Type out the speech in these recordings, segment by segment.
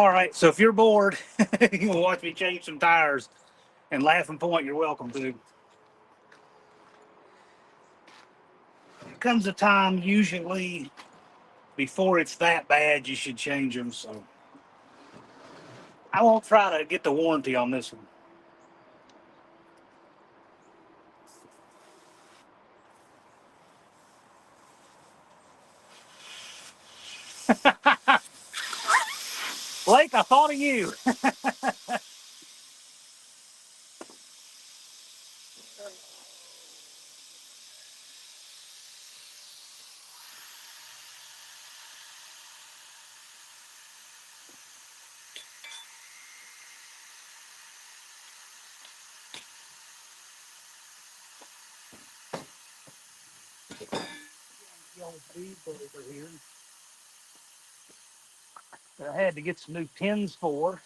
All right, so if you're bored, you can watch me change some tires and laugh and point, you're welcome to. There comes a time, usually before it's that bad, you should change them. So I won't try to get the warranty on this one. Blake, I thought of you. The old bead over here that I had to get some new pins for.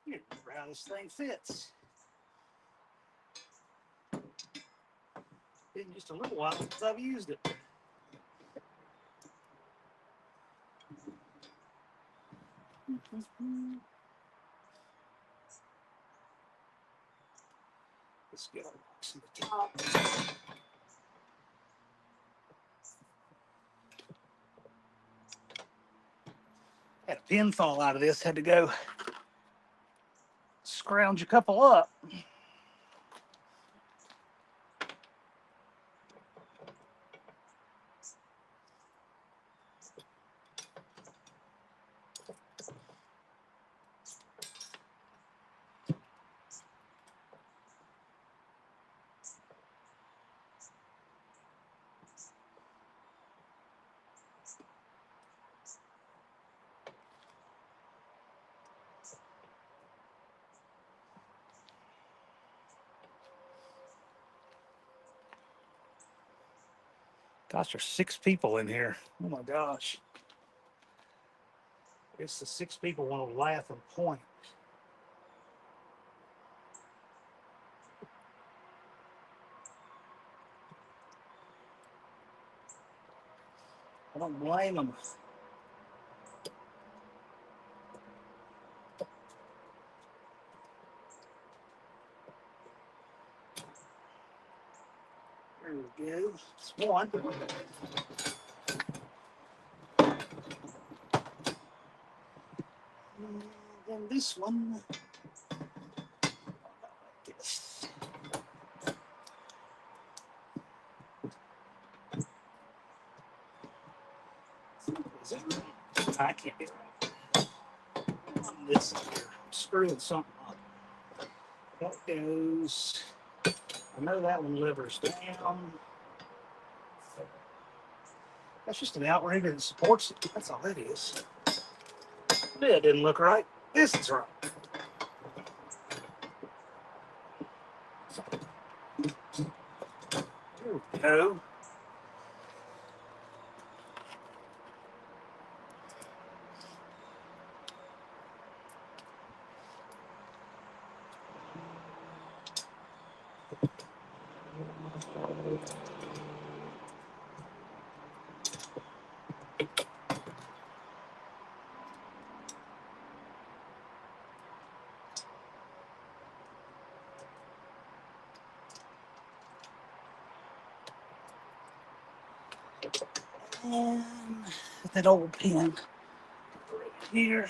Can't remember how this thing fits. Been just a little while since I've used it. Let's get our box in the top. Had a pin fall out of this, had to go scrounge a couple up. Gosh, there's 6 people in here. Oh my gosh. I guess the 6 people want to laugh and point. I don't blame them. There we go. It's one. And then this one. This. Is it right? I can't get it right. This here. I'm screwing something up. That goes. I know that one levers down. That's just an outrigger that supports it. That's all it is. That didn't look right. This is right. There we go. And that old pin right here.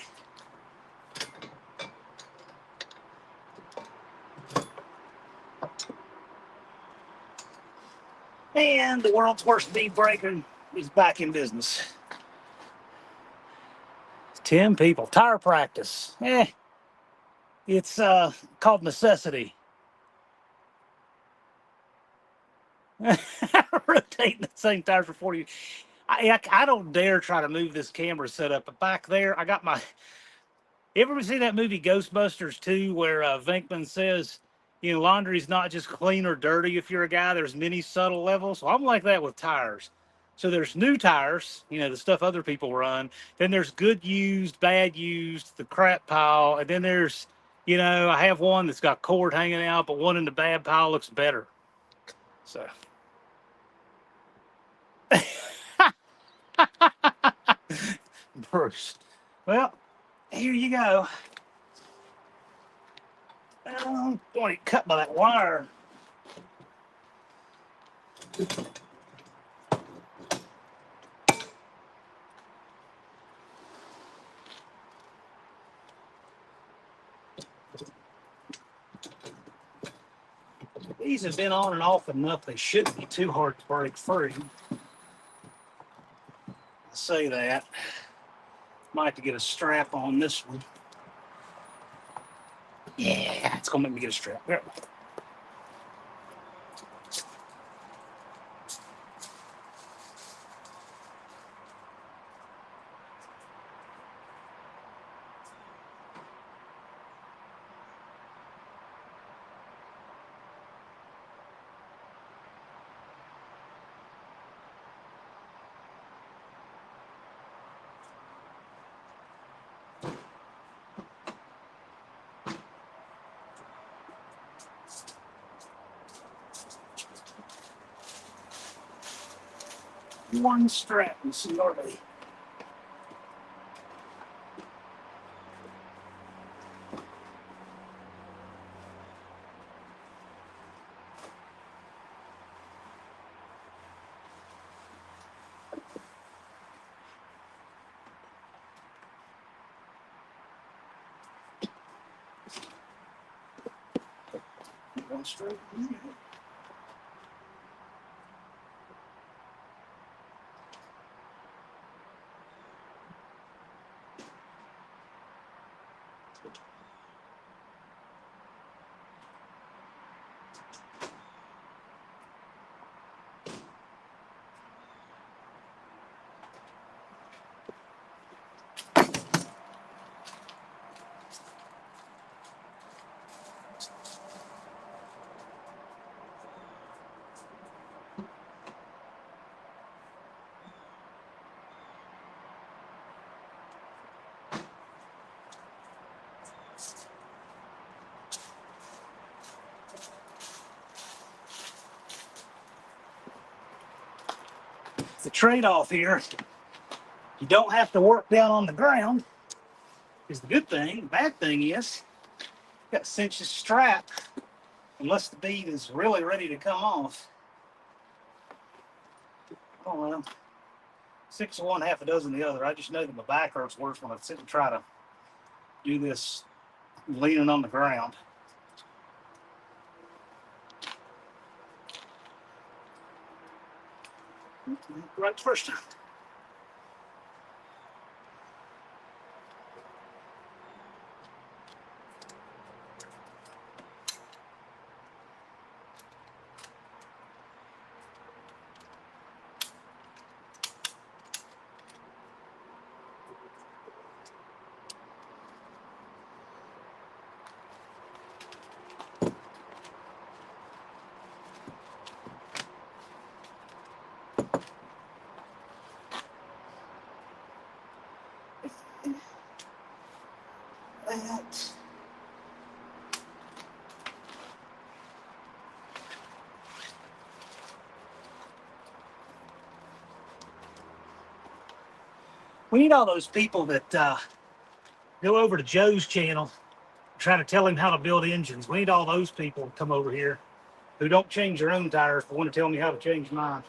And the world's worst bead breaker is back in business. 10 people. Tire practice. It's called necessity. Rotating the same tires for 40 years. I don't dare try to move this camera setup. But back there, I got my. You ever see that movie Ghostbusters 2 where Venkman says, laundry's not just clean or dirty if you're a guy, there's many subtle levels? Well, I'm like that with tires. So there's new tires, you know, the stuff other people run. Then there's good used, bad used, the crap pile. And then there's, you know, I have one that's got cord hanging out, but one in the bad pile looks better. So. Bruce. Well, here you go. Boy, cut by that wire. These have been on and off enough, they shouldn't be too hard to break free. I say that. Might have to get a strap on this one. Yeah, it's gonna make me get a strap. There. One strap and see are they. One strap. The trade-off here, you don't have to work down on the ground, is the good thing. The bad thing is, you got to cinch the strap unless the bead is really ready to come off. Oh well, 6 of one, half a dozen of the other. I just know that my back hurts worse when I sit and try to do this leaning on the ground. Right the first time. That. We need all those people that go over to Joe's channel, try to tell him how to build engines. We need all those people to come over here who don't change their own tires but want to tell me how to change mine.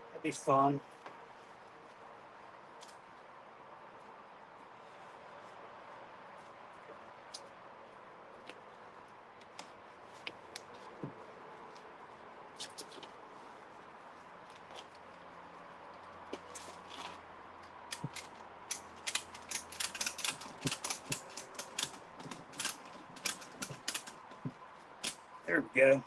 That'd be fun. There we go.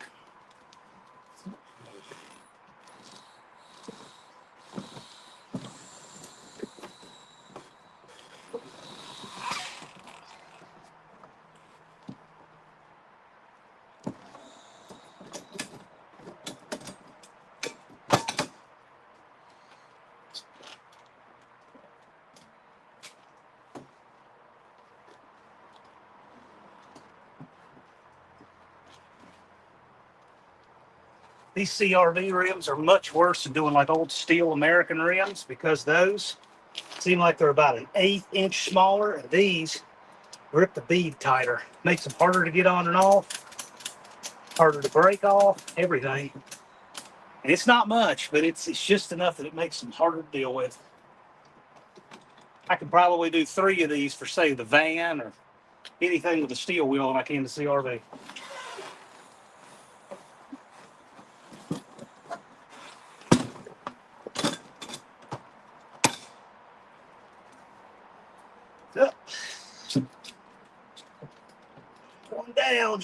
These CRV rims are much worse than doing like old steel American rims, because those seem like they're about an 1/8 inch smaller, and these grip the bead tighter. Makes them harder to get on and off, harder to break off, everything. And it's not much, but it's just enough that it makes them harder to deal with. I could probably do 3 of these for, say, the van or anything with a steel wheel like I can the CRV. Up, one down.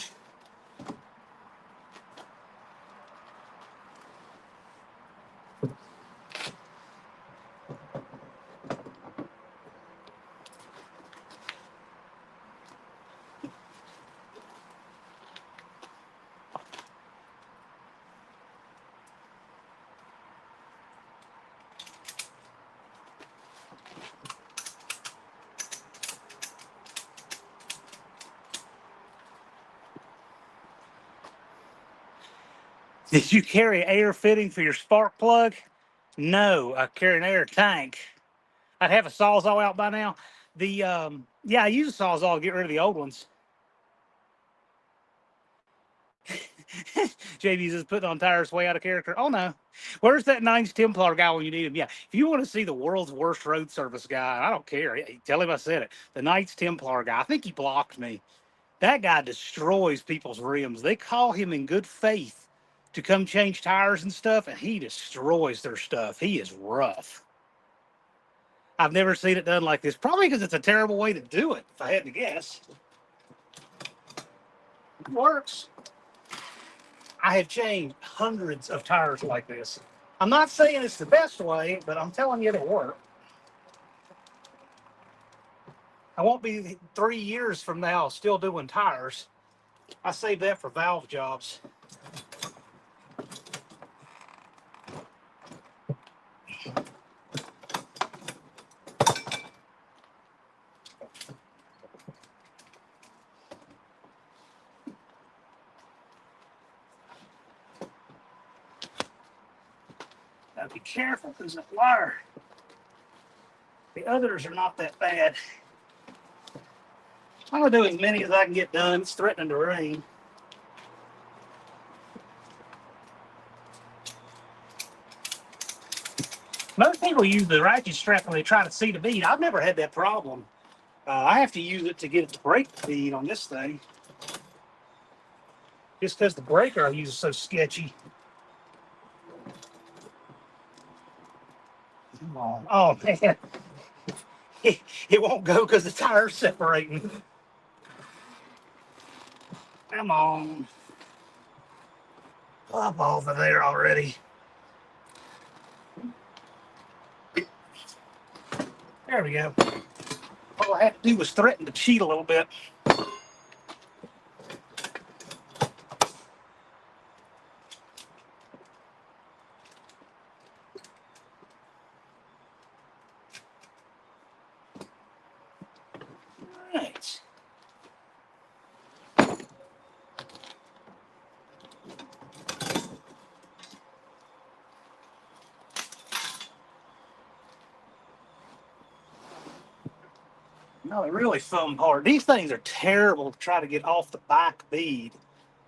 Did you carry an air fitting for your spark plug? No, I carry an air tank. I'd have a Sawzall out by now. Yeah, I use a Sawzall to get rid of the old ones. JB's just putting on tires way out of character. Oh no, where's that Knights Templar guy when you need him? Yeah, if you want to see the world's worst road service guy, I don't care. Tell him I said it. The Knights Templar guy. I think he blocked me. That guy destroys people's rims. They call him in good faith to come change tires and stuff, and he destroys their stuff. He is rough. I've never seen it done like this. Probably because it's a terrible way to do it, if I had to guess. It works. I have changed hundreds of tires like this. I'm not saying it's the best way, but I'm telling you it'll work. I won't be 3 years from now still doing tires. I saved that for valve jobs. Now be careful because that wire, the others are not that bad. I'm going to do as many as I can get done. It's threatening to rain. Most people use the ratchet strap when they try to seat a bead. I've never had that problem. I have to use it to get it to break the bead on this thing. Just because the breaker I use is so sketchy. Come on. Oh, man. It won't go because the tire's separating. Come on. Up off of there already. There we go. All I had to do was threaten to cheat a little bit. All right. No, they're really foam hard. These things are terrible to try to get off the back bead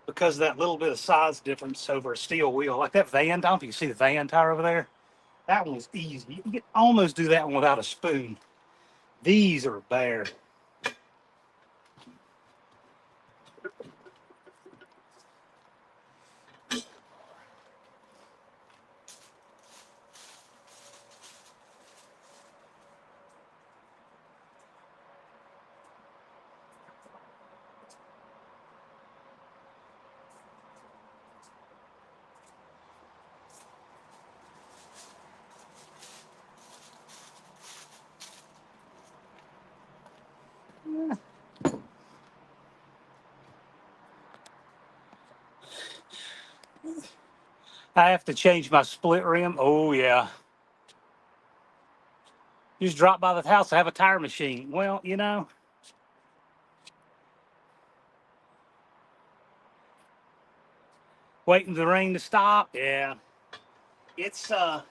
because of that little bit of size difference over a steel wheel. Like that van, I don't know if you can see the van tire over there. That one was easy. You can almost do that one without a spoon. These are bare. I have to change my split rim. Oh, yeah. You just drop by the house, I have a tire machine. Well, you know, Waiting for the rain to stop. Yeah. It's gonna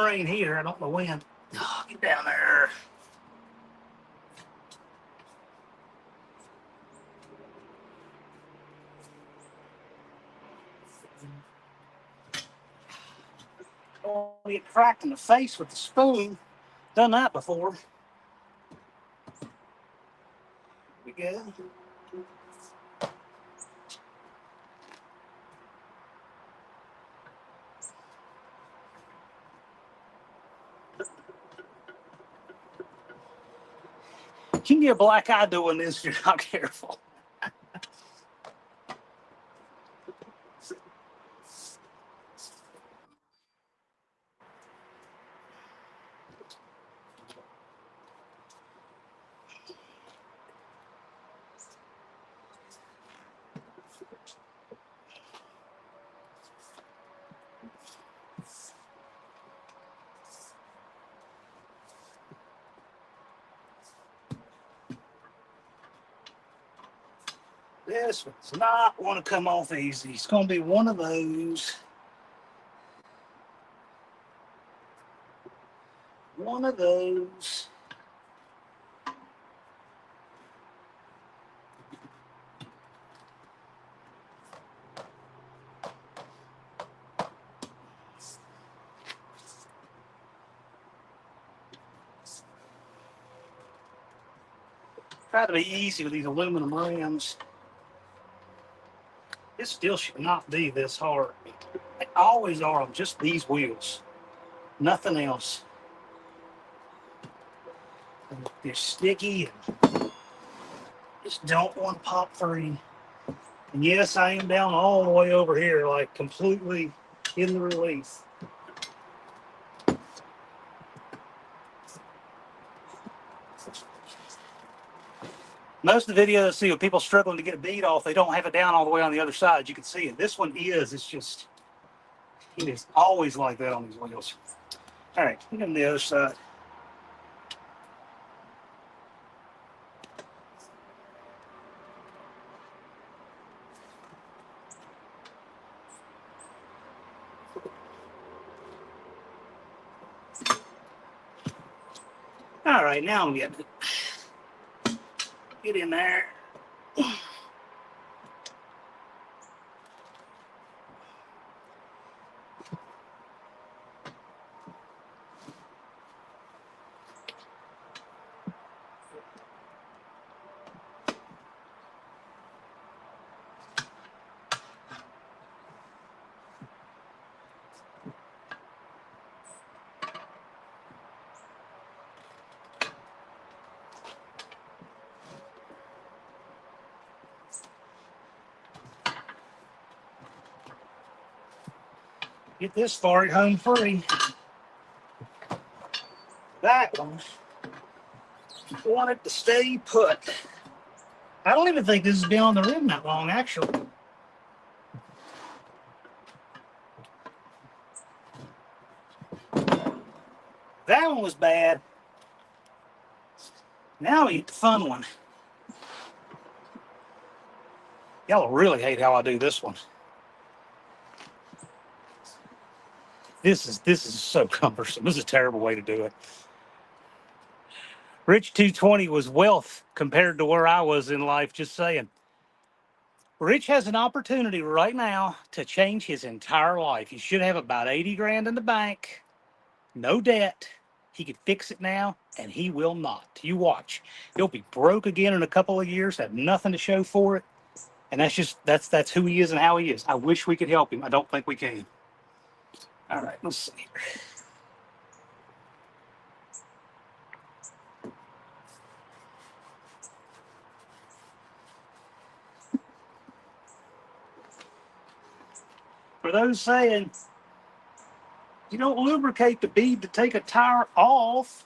rain here. I don't know when. Oh, get down there. Don't get cracked in the face with the spoon. Done that before. We go. You can get a black eye doing this if you're not careful. This one's not going to come off easy. It's going to be one of those. One of those. Try to be easy with these aluminum rims. This still should not be this hard. They always are on just these wheels. Nothing else. They're sticky and just don't want to pop free. And yes, I am down all the way over here, like completely in the release. Most of the videos I see with people struggling to get a bead off, they don't have it down all the way on the other side. You can see it. This one is. It's just, it is always like that on these wheels. All right, get on the other side. All right, now I'm getting it. Get in there. Get this far at home free. That one wanted to stay put. I don't even think this has been on the rim that long, actually. That one was bad. Now we get the fun one. Y'all really hate how I do this one. This is so cumbersome. This is a terrible way to do it. Rich 220 was wealth compared to where I was in life, just saying. Rich has an opportunity right now to change his entire life. He should have about 80 grand in the bank, no debt. He could fix it now, and he will not. You watch. He'll be broke again in a couple of years, have nothing to show for it. And that's who he is and how he is. I wish we could help him. I don't think we can. All right, let's see. For those saying you don't lubricate the bead to take a tire off,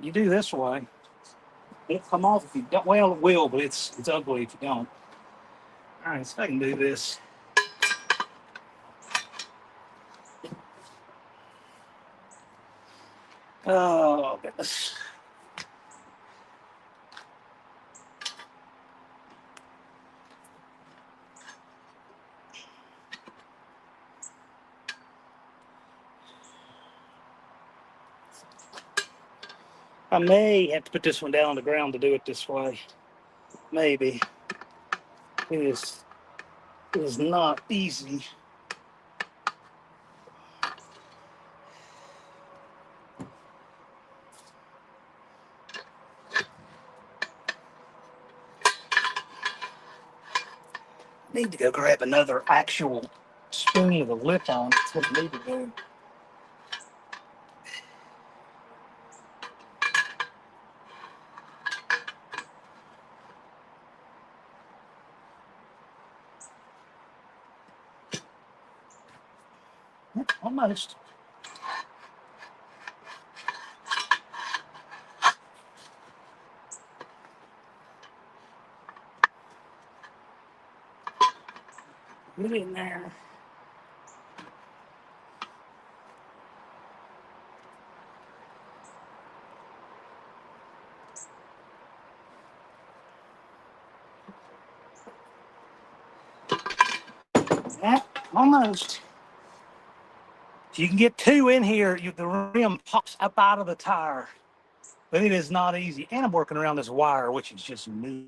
you do this way. It'll come off if you don't. Well, it will, but it's ugly if you don't. All right, so I can do this. Oh, goodness. I may have to put this one down on the ground to do it this way. Maybe. It is not easy. Need to go grab another actual spoon with a lip on it. That's what I need to do. Almost. Get in there. Yeah, almost. If you can get two in here, the rim pops up out of the tire. But it is not easy. And I'm working around this wire, which is just new.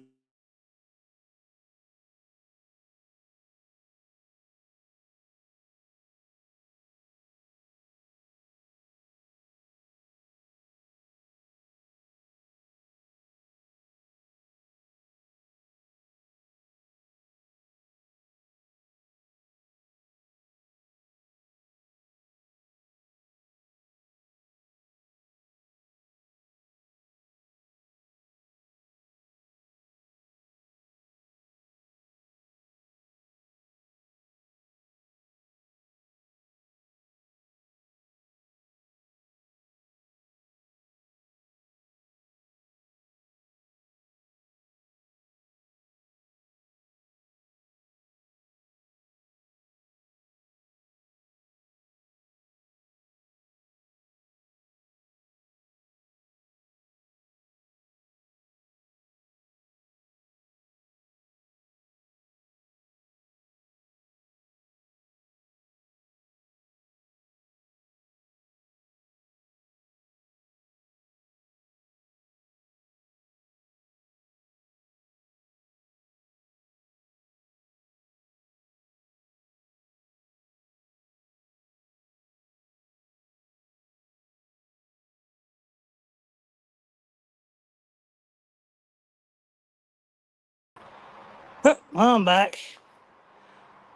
I'm back.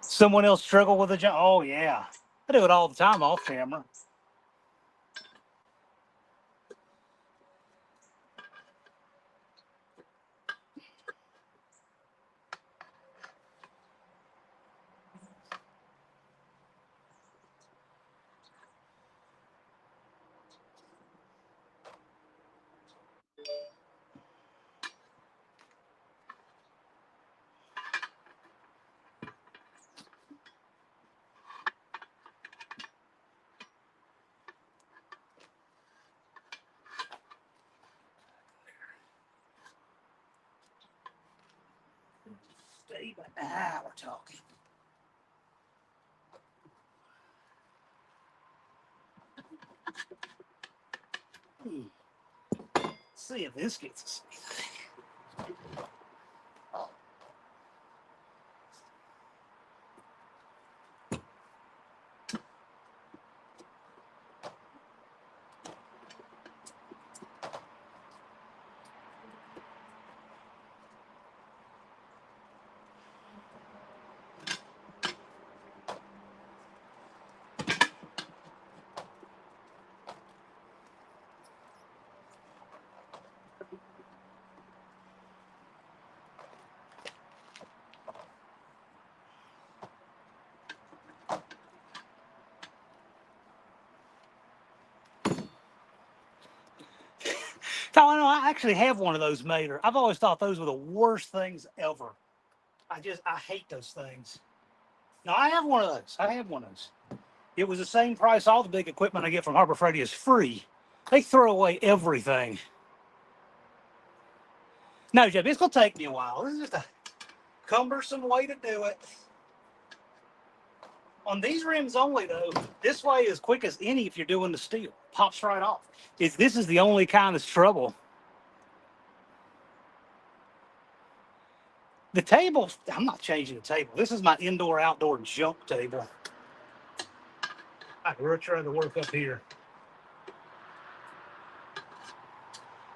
Someone else struggle with a job. Oh, yeah. I do it all the time off camera. Stay back. Ah, we're talking. See if this gets us. So I know I actually have one of those made. I've always thought those were the worst things ever. I hate those things. No, I have one of those. I have one of those. It was the same price. All the big equipment I get from Harbor Freight is free. They throw away everything. No, Jeff, it's gonna take me a while. This is just a cumbersome way to do it. On these rims only, though, this way is quick as any if you're doing the steel. pops right off. This is the only kind that's trouble. The table, I'm not changing the table. This is my indoor-outdoor junk table. I'd really try to work up here.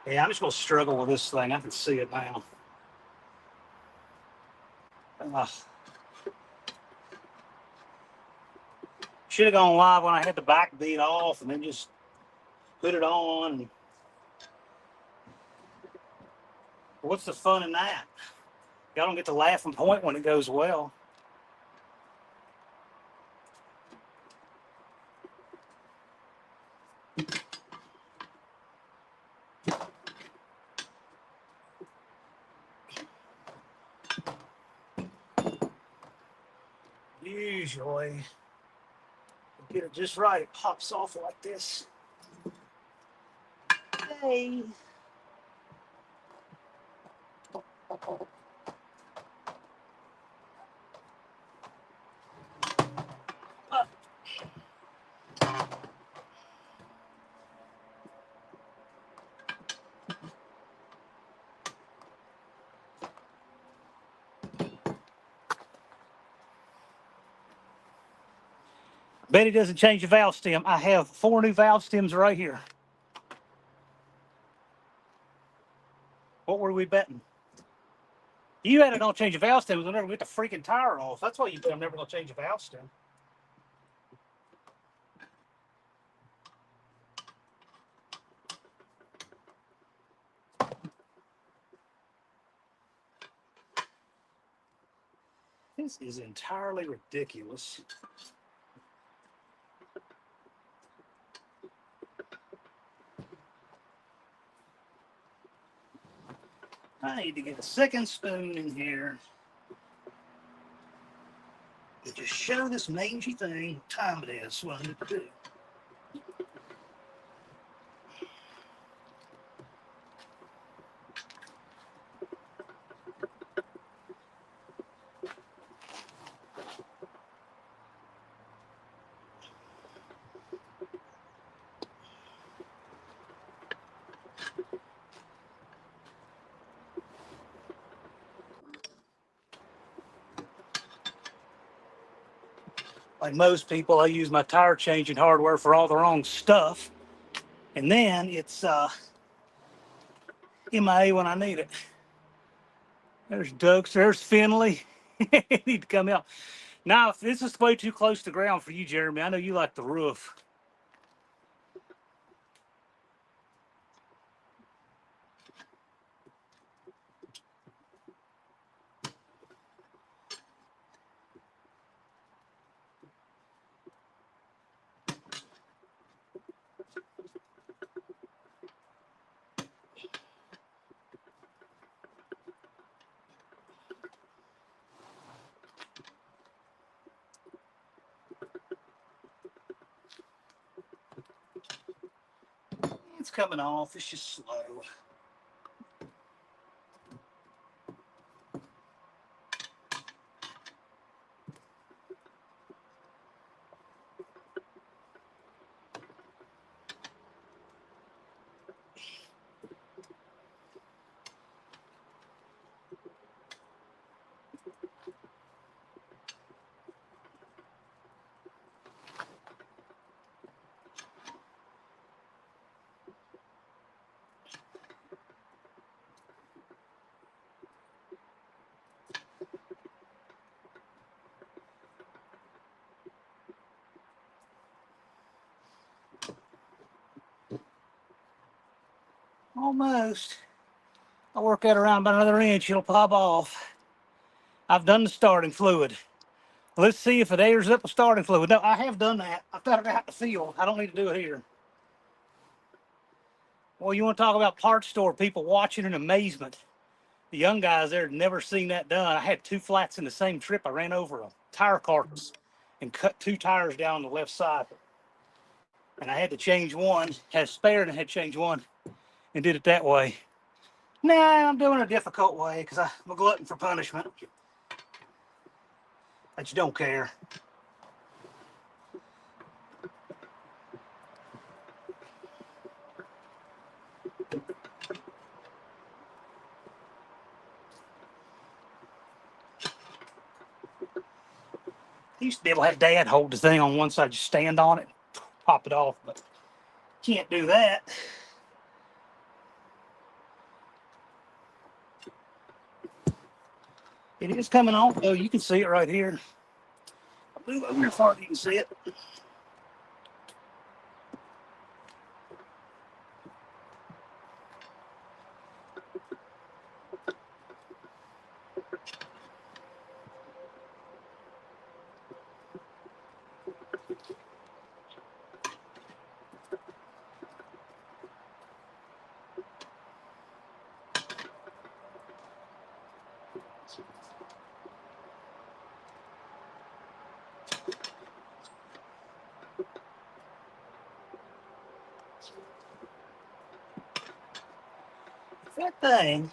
Yeah, I'm just going to struggle with this thing. I can see it now. Should have gone live when I had the back beat off and then just put it on. What's the fun in that? Y'all don't get to laugh and point when it goes well. Usually, get it just right, it pops off like this. Hey. Betty doesn't change the valve stem. I have 4 new valve stems right here. What were we betting? You had it don't change the valve stem. We'll never get the freaking tire off. That's why you bet I'm never going to change the valve stem. This is entirely ridiculous. I need to get a second spoon in here to just show this mangy thing what time it is. What I need to do. Like most people, I use my tire changing hardware for all the wrong stuff. And then it's MIA when I need it. There's Doug, there's Finley. Need to come out. Now, if this is way too close to ground for you, Jeremy, I know you like the roof. It's coming off. It's just slow. Almost. I'll work that around about another inch. It'll pop off. I've done the starting fluid. Let's see if it airs up the starting fluid. No, I have done that. I've got it out in the field. I don't need to do it here. Well, you want to talk about parts store people watching in amazement. The young guys there had never seen that done. I had 2 flats in the same trip. I ran over a tire carcass and cut 2 tires down on the left side. And I had to change one, had a spare and I had to change one and did it that way. Nah, I'm doing it a difficult way because I'm a glutton for punishment. I just don't care. I used to be able to have Dad hold the thing on one side, just stand on it, pop it off, but can't do that. It is coming off. Oh, you can see it right here. I'll move over here far so you can see it. That thing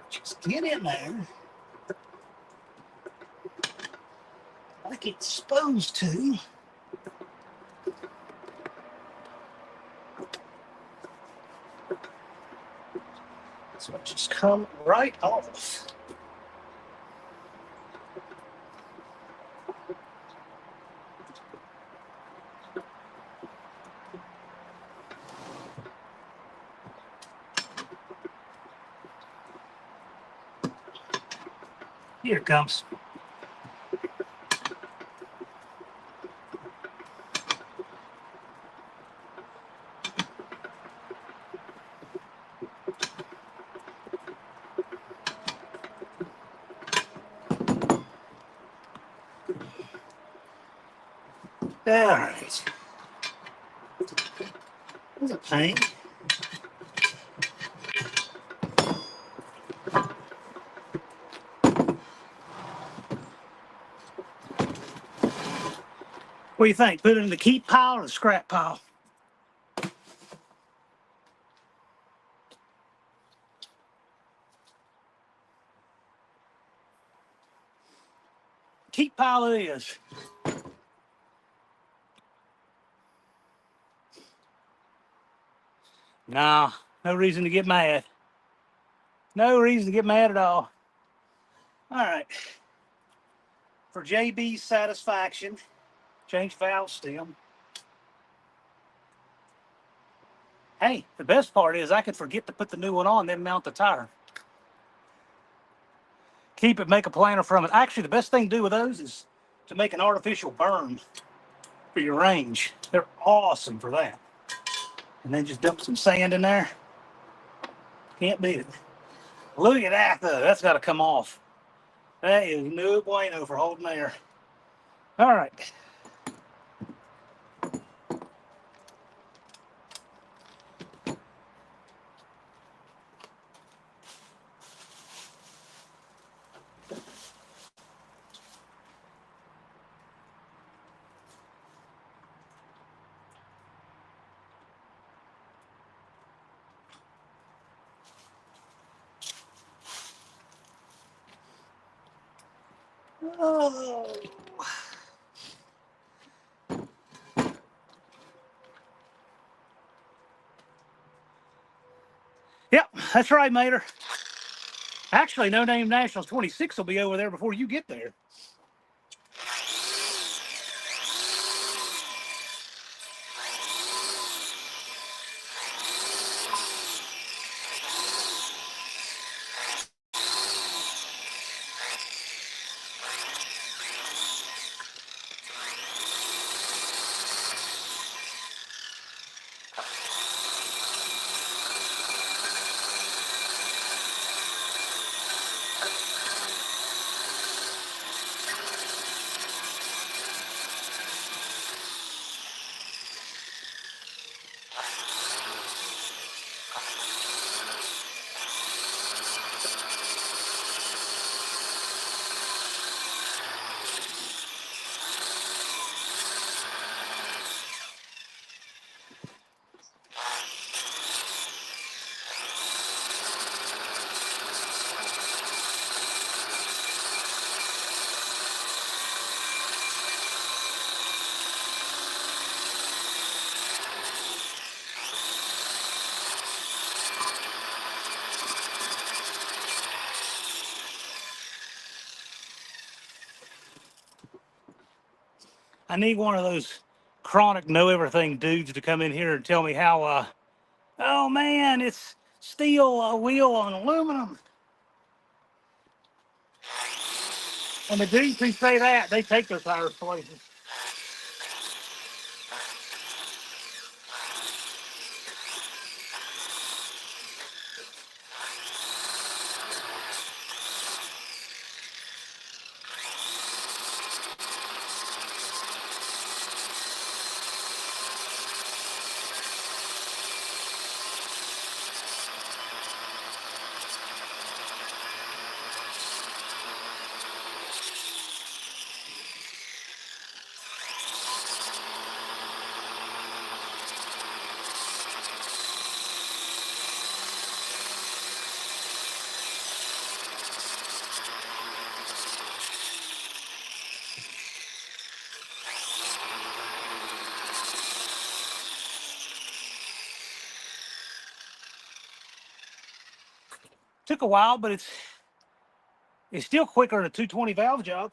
just get in there like it's supposed to. So it just come right off. Here it comes. All right. There's a pain. What do you think? Put it in the keep pile or the scrap pile? Keep pile it is. No, no reason to get mad. No reason to get mad at all. All right. For JB's satisfaction, change valve stem. Hey, the best part is I could forget to put the new one on, then mount the tire. Keep it, make a planter from it. Actually, the best thing to do with those is to make an artificial berm for your range. They're awesome for that. And then just dump some sand in there. Can't beat it. Look at that, though. That's got to come off. That is no bueno for holding air. All right. Oh. Yep, that's right, Mater. Actually, No Name Nationals 26 will be over there before you get there. I need one of those chronic know everything dudes to come in here and tell me how, oh man, it's steel wheel on aluminum. And the dudes who say that, they take their tires places. Took a while, but it's still quicker than a 220 valve job.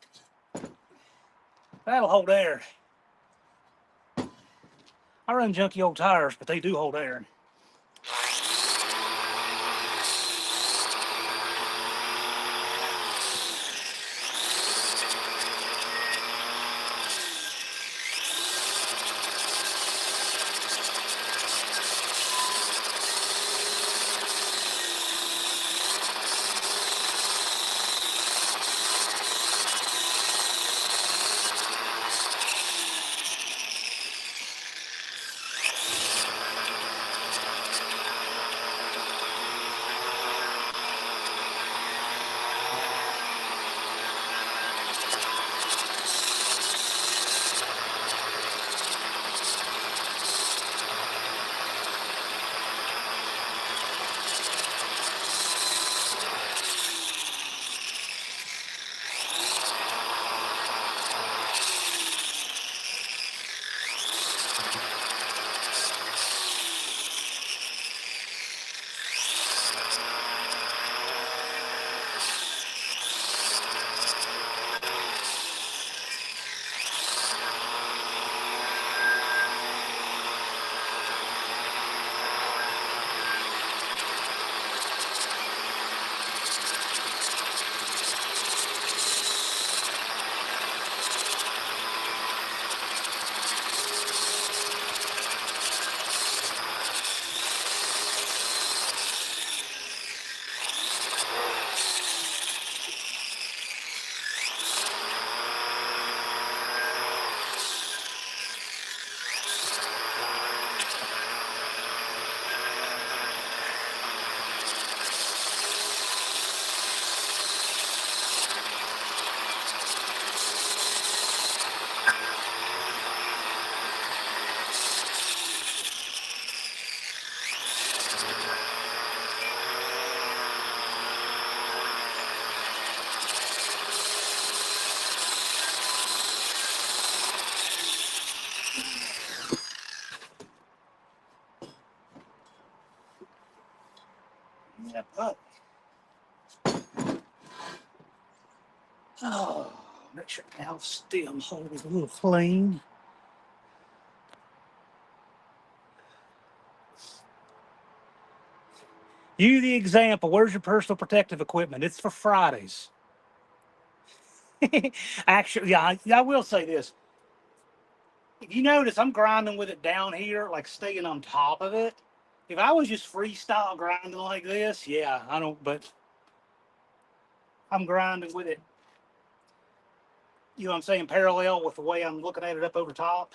That'll hold air. I run junky old tires, but they do hold air. Yeah, but oh, make sure the valve stem hole is a little clean. You the example. Where's your personal protective equipment? It's for Fridays. Actually, yeah, I will say this. If you notice, I'm grinding with it down here, like staying on top of it. If I was just freestyle grinding like this, yeah, I don't, but I'm grinding with it, you know what I'm saying, parallel with the way I'm looking at it up over top.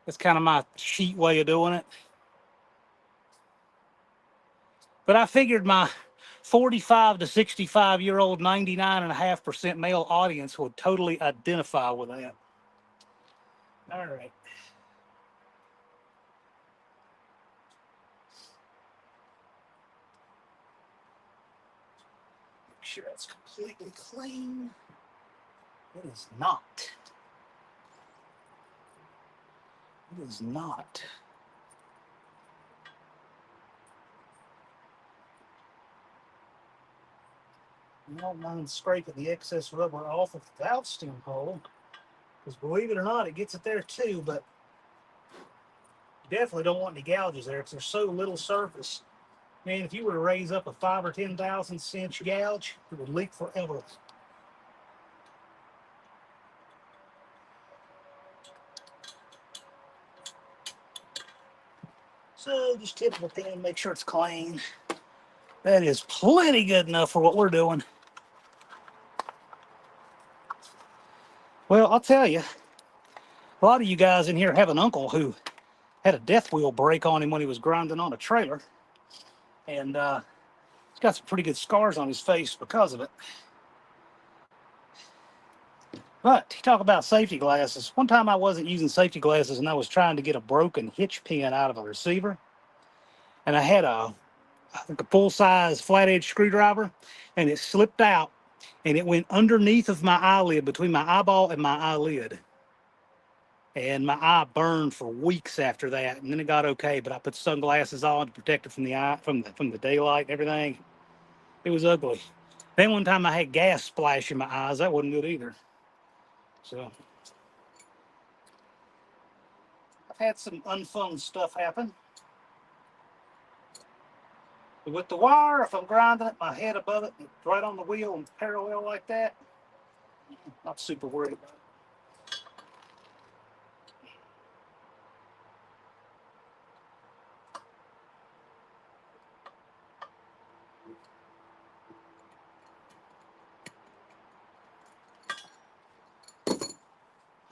That's kind of my sheet way of doing it. But I figured my 45 to 65-year-old 99.5% male audience would totally identify with that. All right. Make sure that's completely clean. It is not. It is not. I don't mind scraping the excess rubber off of the valve stem hole. Because believe it or not, it gets it there too, but you definitely don't want any gouges there because there's so little surface. Man, if you were to raise up a 5 or 10 thousandths inch gouge, it would leak forever. So just tip the pin, make sure it's clean. That is plenty good enough for what we're doing. Well, I'll tell you, a lot of you guys in here have an uncle who had a death wheel break on him when he was grinding on a trailer. And he's got some pretty good scars on his face because of it. But you talk about safety glasses. One time I wasn't using safety glasses and I was trying to get a broken hitch pin out of a receiver. And I had I think a full-size flat-edge screwdriver, and it slipped out and it went underneath of my eyelid, between my eyeball and my eyelid. And my eye burned for weeks after that. And then it got okay, but I put sunglasses on to protect it from the eye, from the daylight and everything. It was ugly. Then one time I had gas splash in my eyes. That wasn't good either. So I've had some unfun stuff happen. But with the wire, if I'm grinding it, my head above it, right on the wheel and parallel like that, not super worried about it.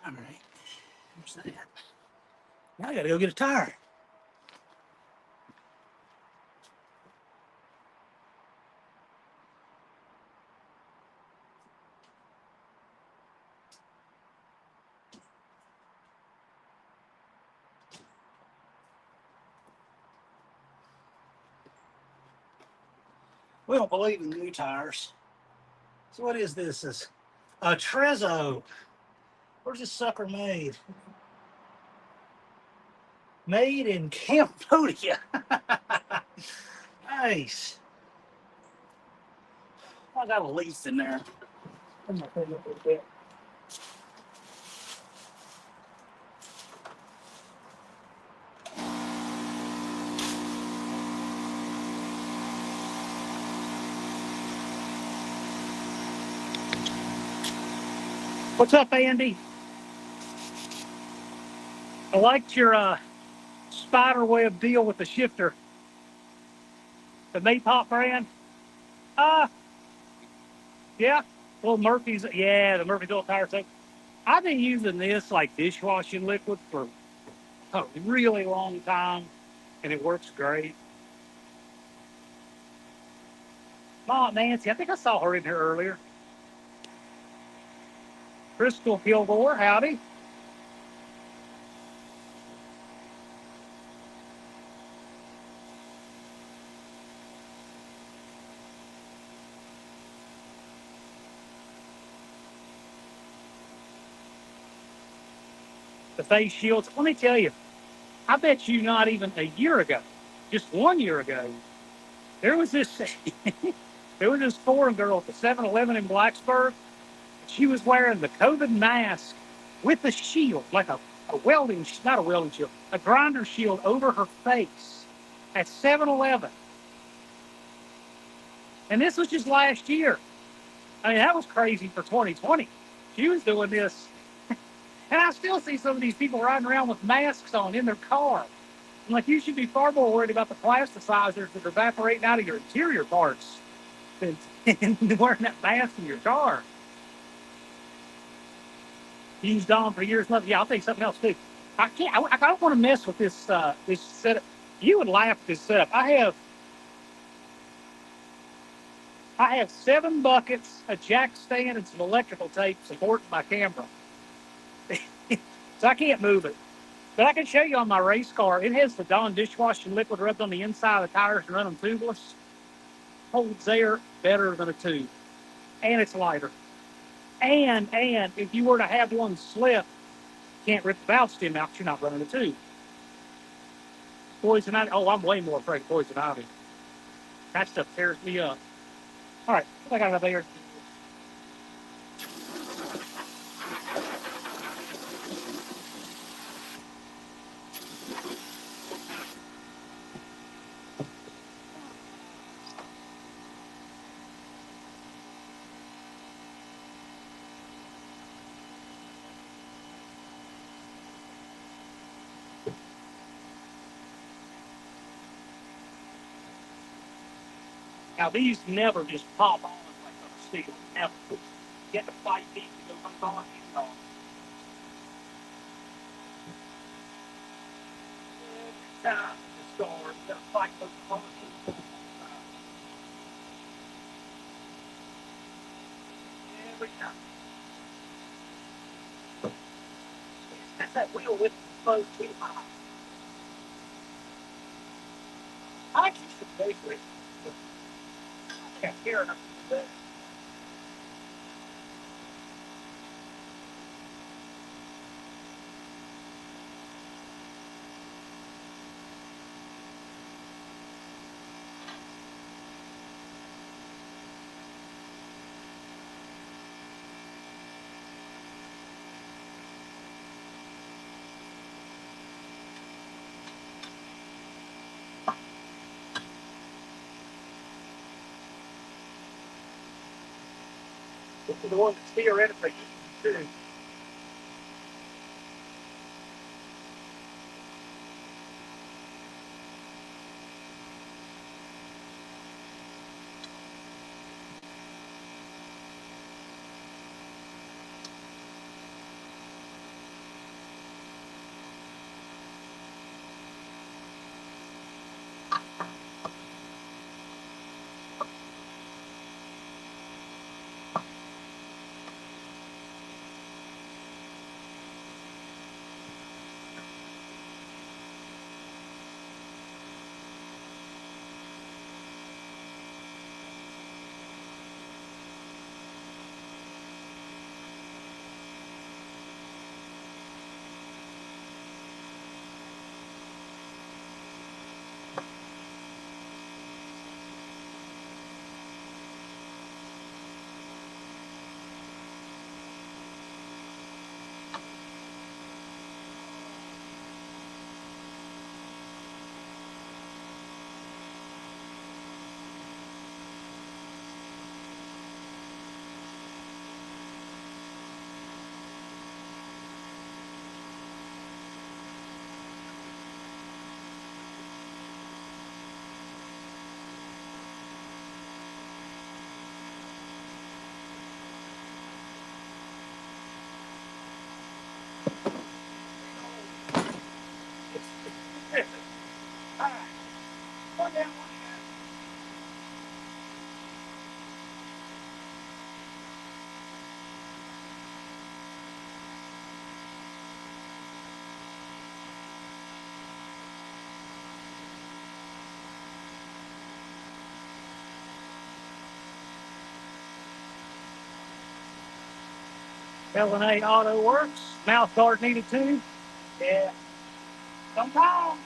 All right, there's that. Now I gotta go get a tire. We don't believe in new tires. So what is this? This a Trezzo. Where's this sucker made? Made in Cambodia. Nice. I got a leaf in there. I'm gonna clean up a little bit. What's up, Andy? I liked your spider web deal with the shifter. The Maypop brand. Uh, yeah. Well, Murphy's, yeah, the Murphy's old tire thing. I've been using this like dishwashing liquid for a really long time, and it works great. Mom, Nancy, I think I saw her in here earlier. Crystal Kilgore, howdy. The face shields. Let me tell you, I bet you not even a year ago, just 1 year ago, there was this there was this foreign girl at the 7-Eleven in Blacksburg. She was wearing the COVID mask with a shield, like a welding, not a welding shield, a grinder shield over her face at 7-Eleven. And this was just last year. I mean, that was crazy for 2020. She was doing this. And I still see some of these people riding around with masks on in their car. I'm like, you should be far more worried about the plasticizers that are evaporating out of your interior parts than wearing that mask in your car. Used on for years. Nothing. Yeah, I'll take something else too. I can't. I don't want to mess with this this setup. You would laugh at this setup. I have 7 buckets, a jack stand, and some electrical tape supporting my camera. So I can't move it. But I can show you on my race car. It has the Dawn dishwashing liquid rubbed on the inside of the tires and run them tubeless. Holds air better than a tube. And it's lighter. And if you were to have one slip, you can't rip the valve stem out because you're not running a tube. Poison ivy. Oh, I'm way more afraid of poison ivy. That stuff tears me up. All right, I got another here. Now these never just pop on like on steel. Never. You get to fight these to go on and on. Every time the start, you gotta fight those on. Every time. That's that wheel with the close too high. I just basically I can't hear enough of that. This is the one that's theoretically easy to do. All right. One down, one down. L&A Auto Works. Mouth guard needed too. Yeah. Sometimes.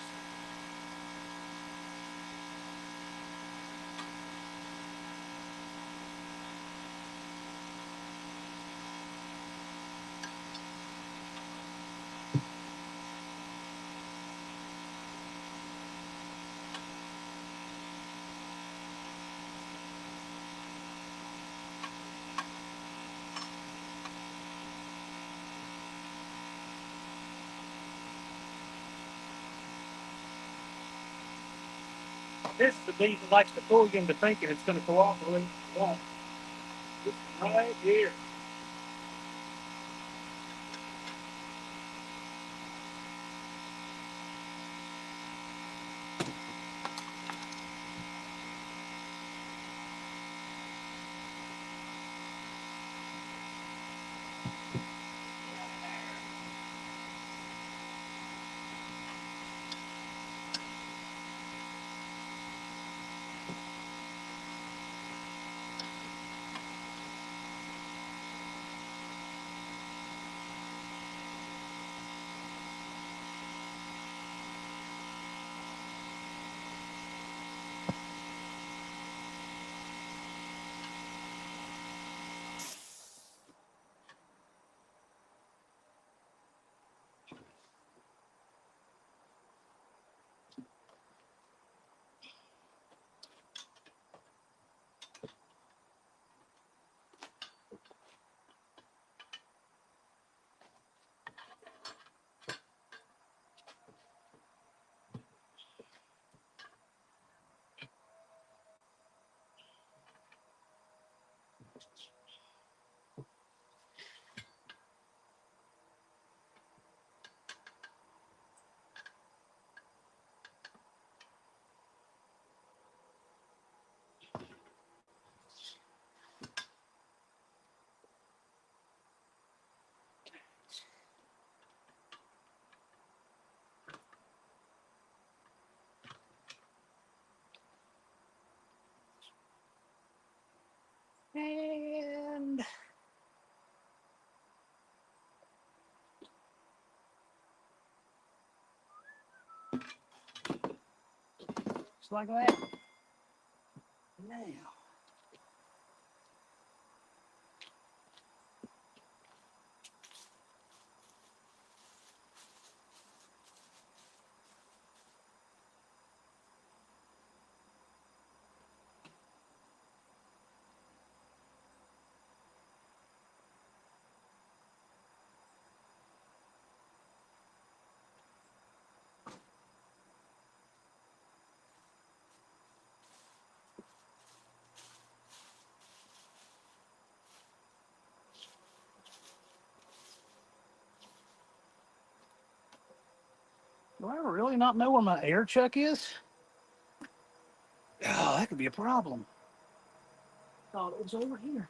This is the beat that likes to fool you into thinking it's going to cooperate. It won't. This is right here. Just like that. Now. Do I really not know where my air chuck is? Oh, that could be a problem. Thought it was over here.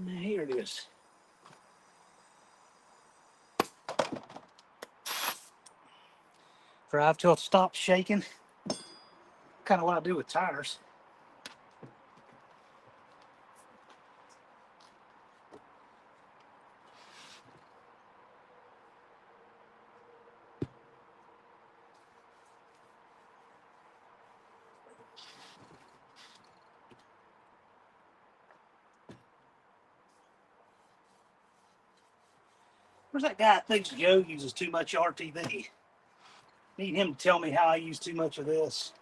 Here it is. Drive till it stops shaking. Kind of what I do with tires. Where's that guy that thinks Joe uses too much RTV? Need him to tell me how I use too much of this.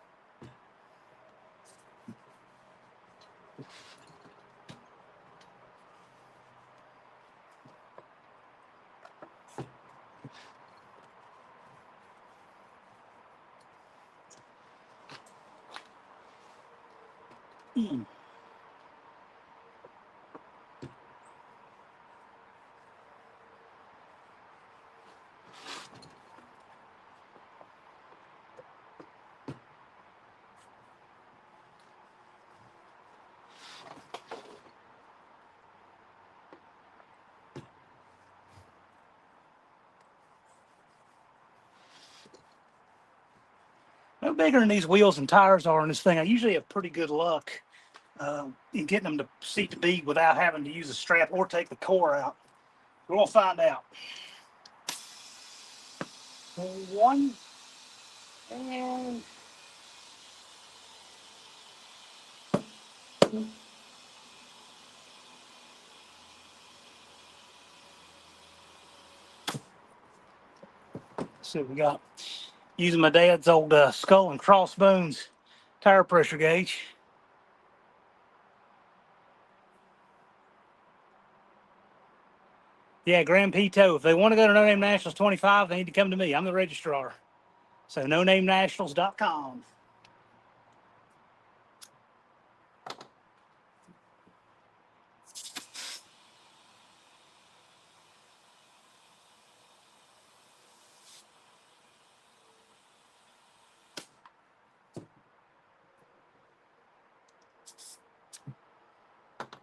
No bigger than these wheels and tires are in this thing. I usually have pretty good luck in getting them to seat the bead without having to use a strap or take the core out. We're going to find out. One and let's see what we got. Using my dad's old skull and crossbones tire pressure gauge. Yeah, Grand Pito. If they want to go to No Name Nationals 25, they need to come to me. I'm the registrar. So nonamenationals.com.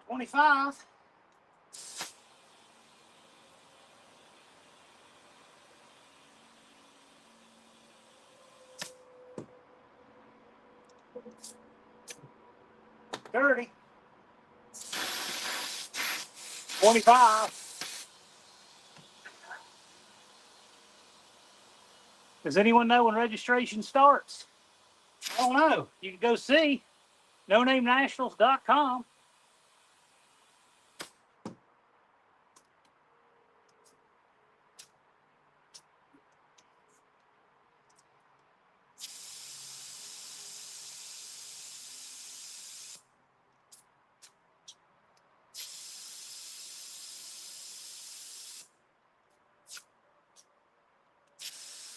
$25. $30. $25. Does anyone know when registration starts? I don't know. You can go see nonamenationals.com.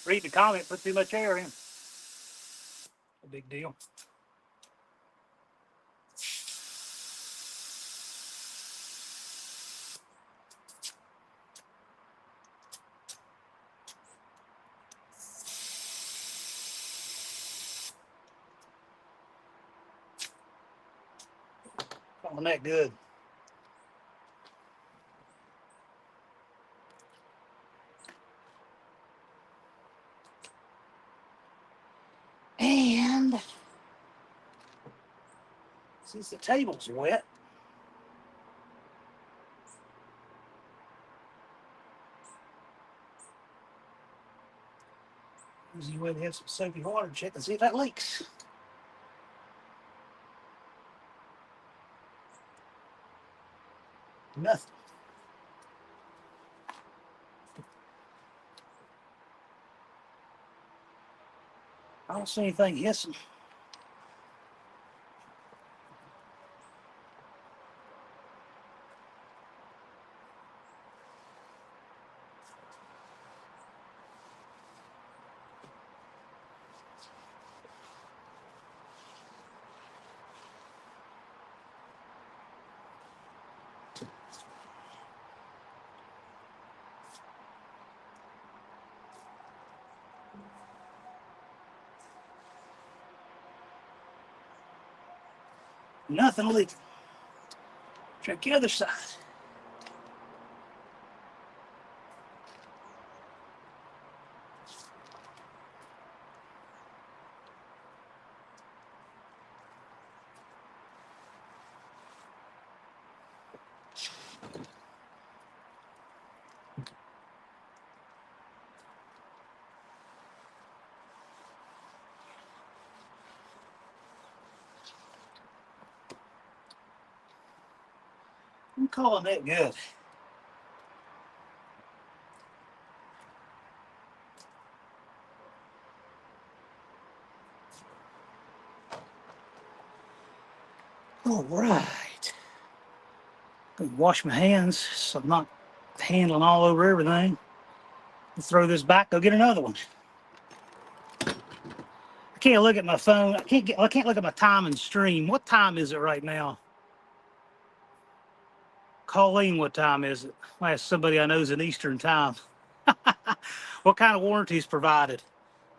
Read the comment, put too much air in. A big deal. Calling that good. Since the table's wet, easy way to have some soapy water, check and see if that leaks. Nothing. I don't see anything hissing. Nothing leaking. Check the other side. I'm calling that good. All right. Gonna wash my hands so I'm not handling all over everything. Throw this back, go get another one. I can't look at my phone. I can't look at my time and stream. What time is it right now? Colleen, what time is it? I'll ask somebody I know is in Eastern time. What kind of warranty is provided?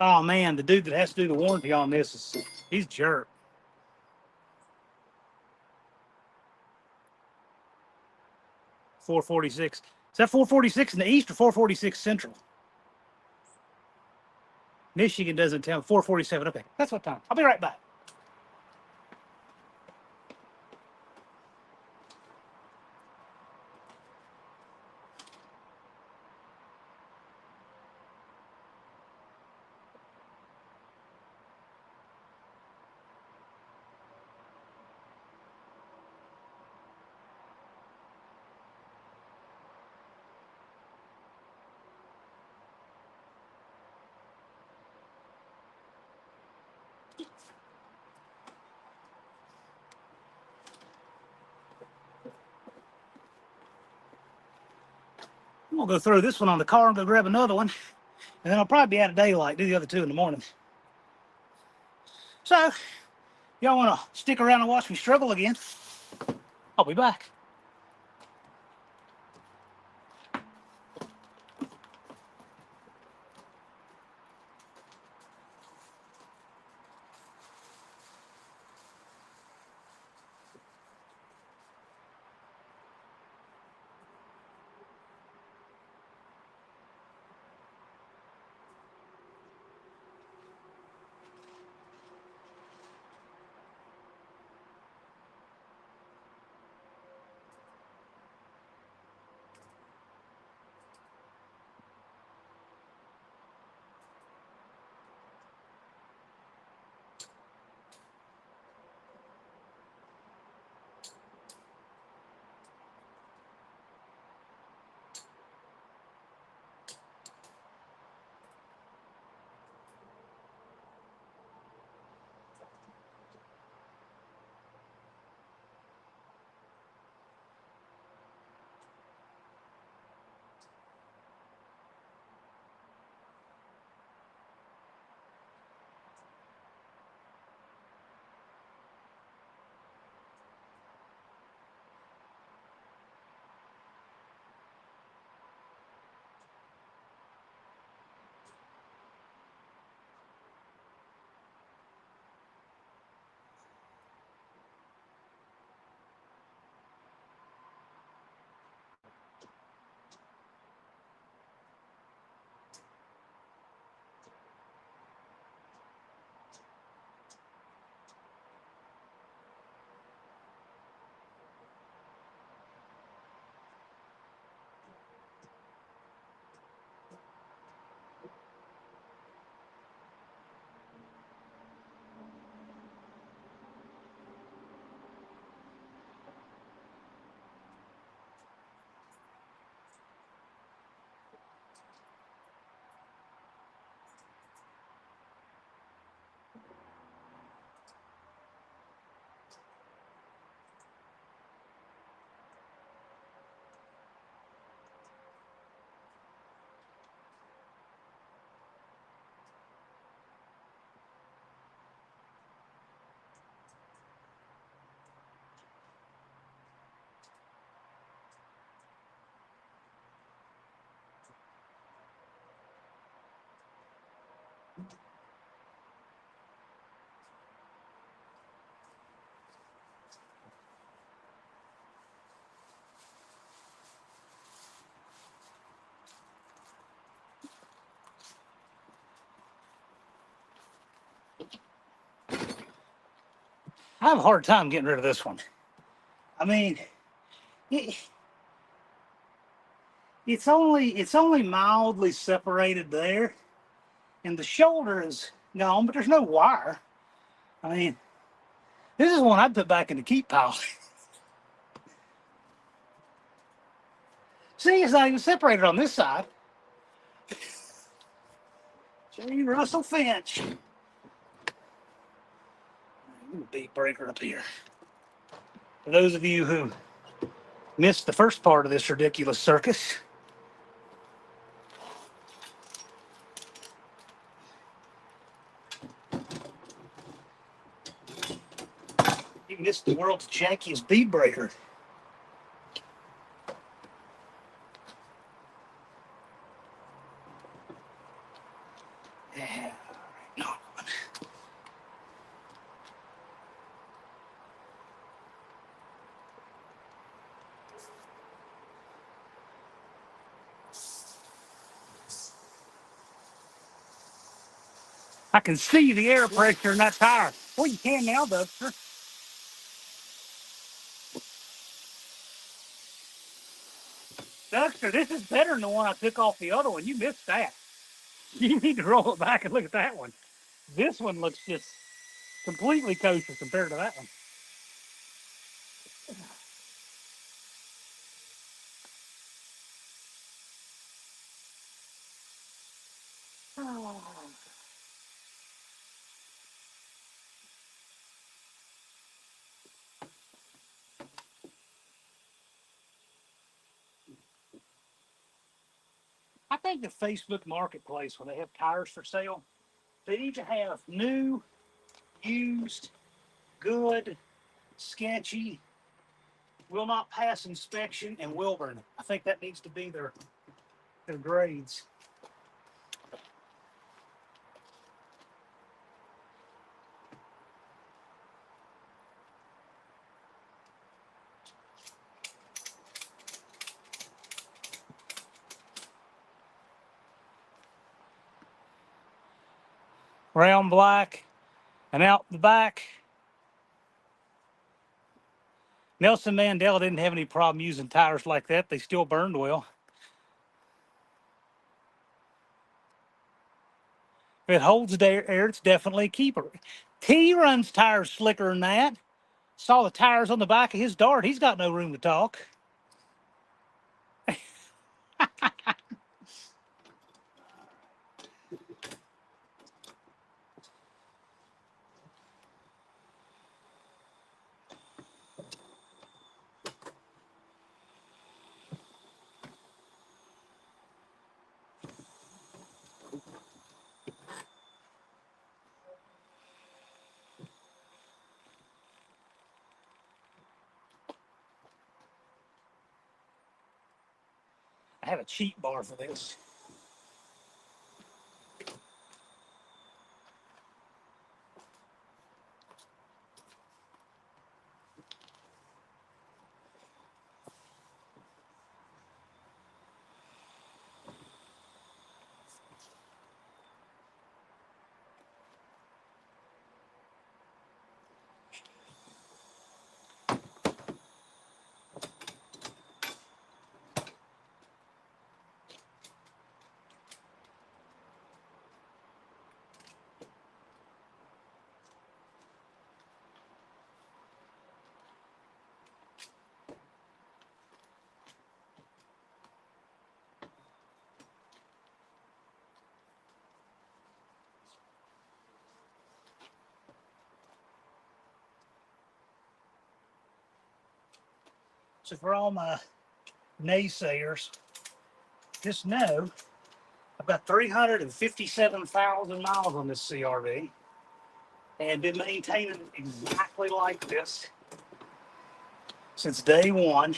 Oh man, the dude that has to do the warranty on this he's a jerk. 446. Is that 446 in the east or 446 central? Michigan doesn't tell me. 447. Okay, that's what time. I'll be right back. I'm gonna go throw this one on the car and go grab another one, and then I'll probably be out of daylight. Do the other two in the morning. So, y'all want to stick around and watch me struggle again? I'll be back. I have a hard time getting rid of this one. I mean, it, it's only mildly separated there, and the shoulder is gone, but there's no wire. I mean, this is one I'd put back in the keep pile. See, it's not even separated on this side. J. Russell Finch. Bead breaker up here. For those of you who missed the first part of this ridiculous circus, you missed the world's jankiest bead breaker. Yeah. No. I can see the air pressure in that tire. Well, you can now, Dexter. Dexter, this is better than the one I took off the other one. You missed that. You need to roll it back and look at that one. This one looks just completely kosher compared to that one. I think the Facebook Marketplace, when they have tires for sale, they need to have new, used, good, sketchy, will not pass inspection, and Wilburn. I think that needs to be their grades. Round black and out the back. Nelson Mandela didn't have any problem using tires like that. They still burned well. If it holds air, it's definitely a keeper. T runs tires slicker than that. Saw the tires on the back of his Dart. He's got no room to talk. I have a cheat bar for this. So for all my naysayers, just know I've got 357,000 miles on this CRV and been maintaining it exactly like this since day one.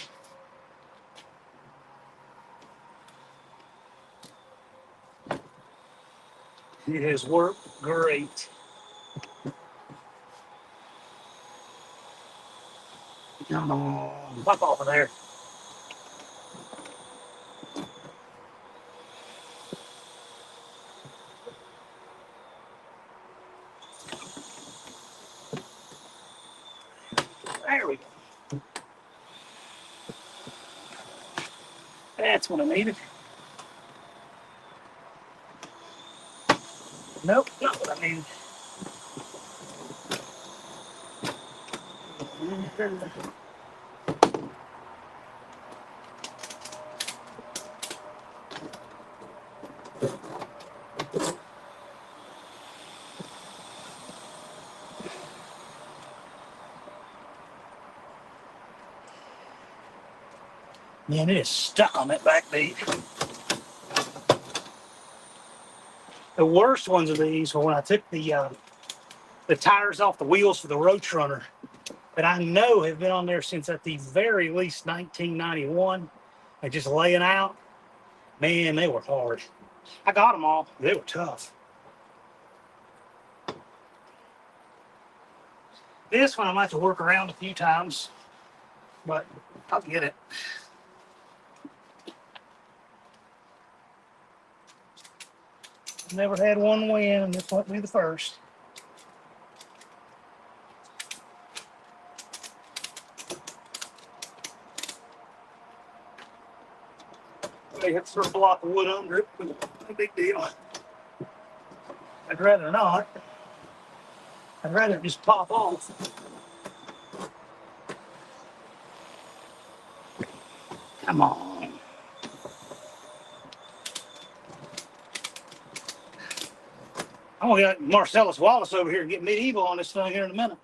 It has worked great. Come on, pop off of there. There we go. That's what I needed. Nope, not what I needed. Man, it is stuck on that back bead. The worst ones of these were when I took the tires off the wheels for the Roach Runner that I know have been on there since at the very least 1991. They're just laying out. Man, they were hard. I got them all. They were tough. This one I might have to work around a few times, but I'll get it. Never had one win, and this won't be the first. They have to throw a block of wood under it, but no big deal. I'd rather not. I'd rather just pop off. Come on. I'm gonna get Marcellus Wallace over here and get medieval on this thing here in a minute.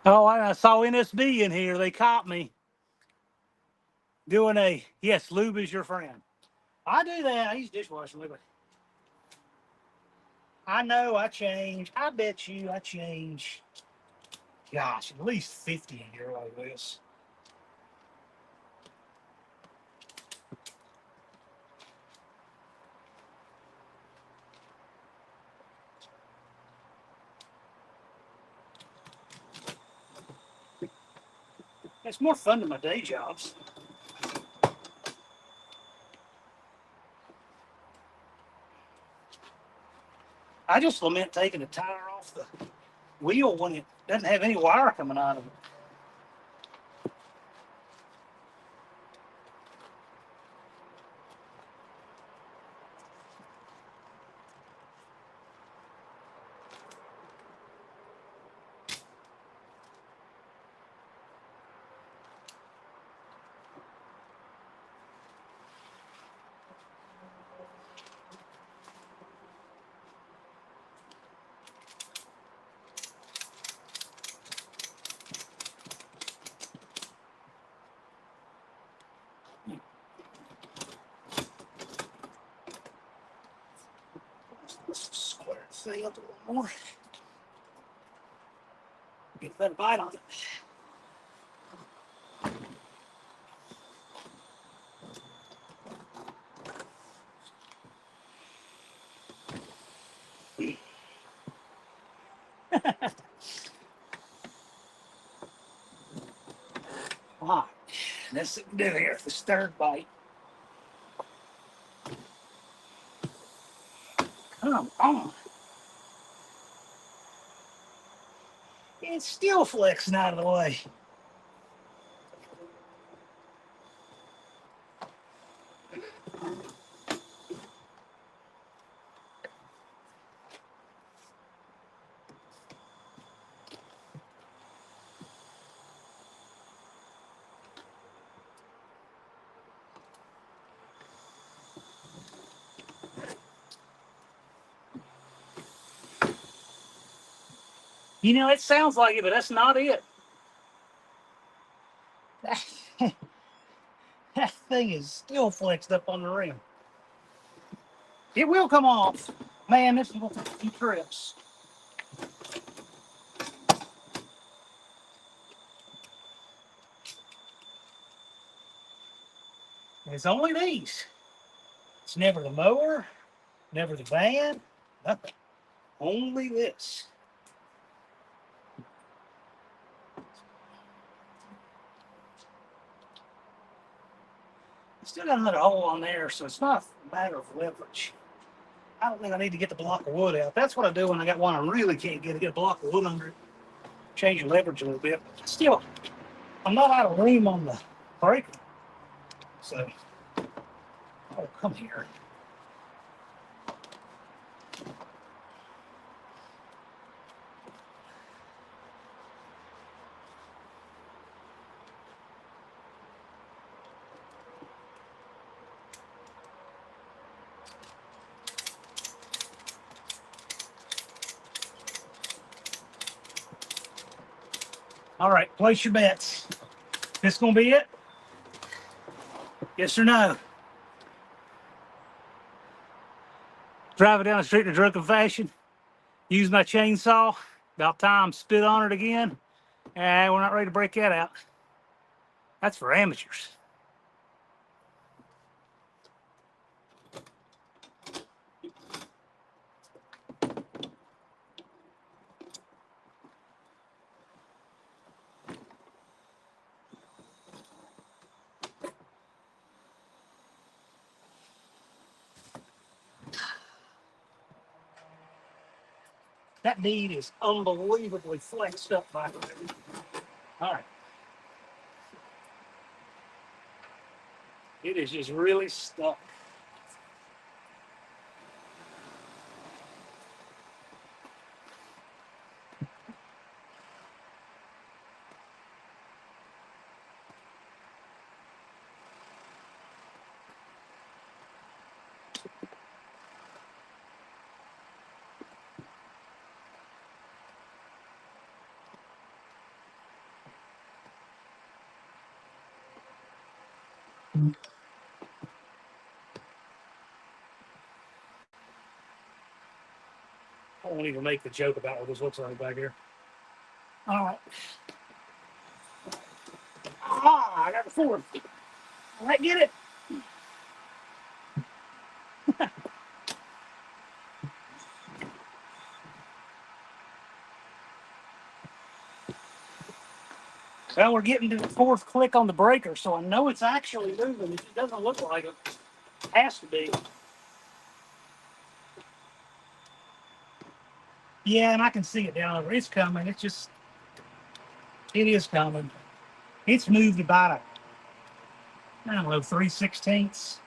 Oh, I saw NSB in here. They caught me doing a, yes, lube is your friend. I do that. I use dishwasher liquid. I know I change. I bet you I change, gosh, at least 50 a year like this. It's more fun than my day jobs. I just lament taking the tire off the wheel when it doesn't have any wire coming out of it. Let's square the thing up a little more. Get a better bite on it. All right, that's what we do here. This third bite. Come on. It's still flexing out of the way. You know, it sounds like it, but that's not it. That thing is still flexed up on the rim. It will come off. Man, this will take a few trips. And it's only these. It's never the mower, never the van, nothing. Only this. Still got another hole on there, so it's not a matter of leverage. I don't think I need to get the block of wood out. That's what I do when I got one I really can't get a block of wood under it. Change the leverage a little bit. Still, I'm not out of room on the breaker. So, oh, come here. All right, place your bets. This gonna be it? Yes or no? Driving down the street in a drunken fashion. Use my chainsaw. About time, spit on it again. And we're not ready to break that out. That's for amateurs. That bead is unbelievably flexed up by the way. All right. It is just really stuck. I won't even make the joke about what this looks like back here. All right. Ah, I got the fourth. All right, get it. Well, we're getting to the fourth click on the breaker, so I know it's actually moving. It doesn't look like it. It has to be. Yeah, and I can see it down there. It's coming. It is coming. It's moved about I don't know, 3/16.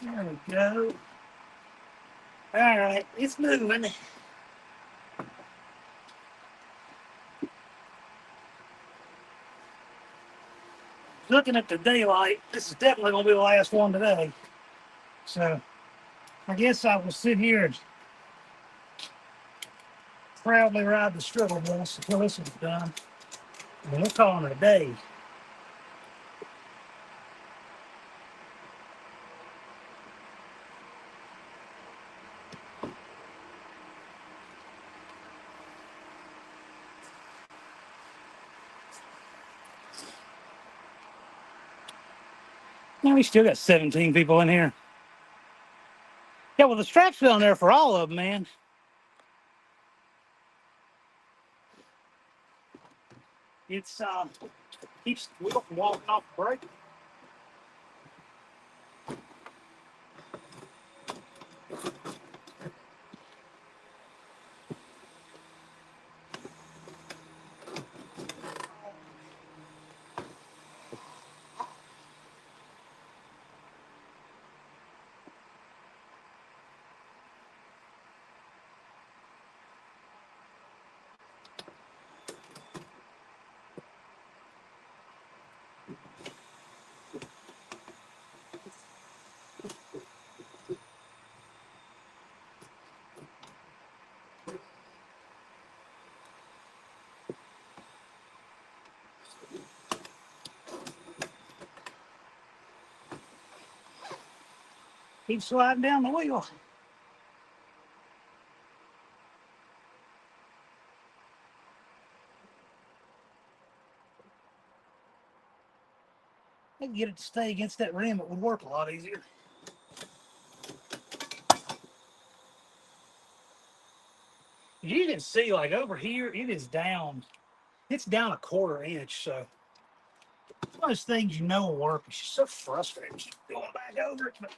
There we go. All right, it's moving. Looking at the daylight, this is definitely going to be the last one today. So I guess I will sit here and proudly ride the struggle bus until this is done. And we're calling it a day. Now we still got 17 people in here. Yeah, well, the strap's down there for all of them, man. It's keeps the wheel from walking off the brake. Keeps sliding down the wheel. I could get it to stay against that rim, it would work a lot easier. You can see, like over here, it is down. It's down a 1/4 inch, so it's one of those things you know will work. It's just so frustrating just going back over it. But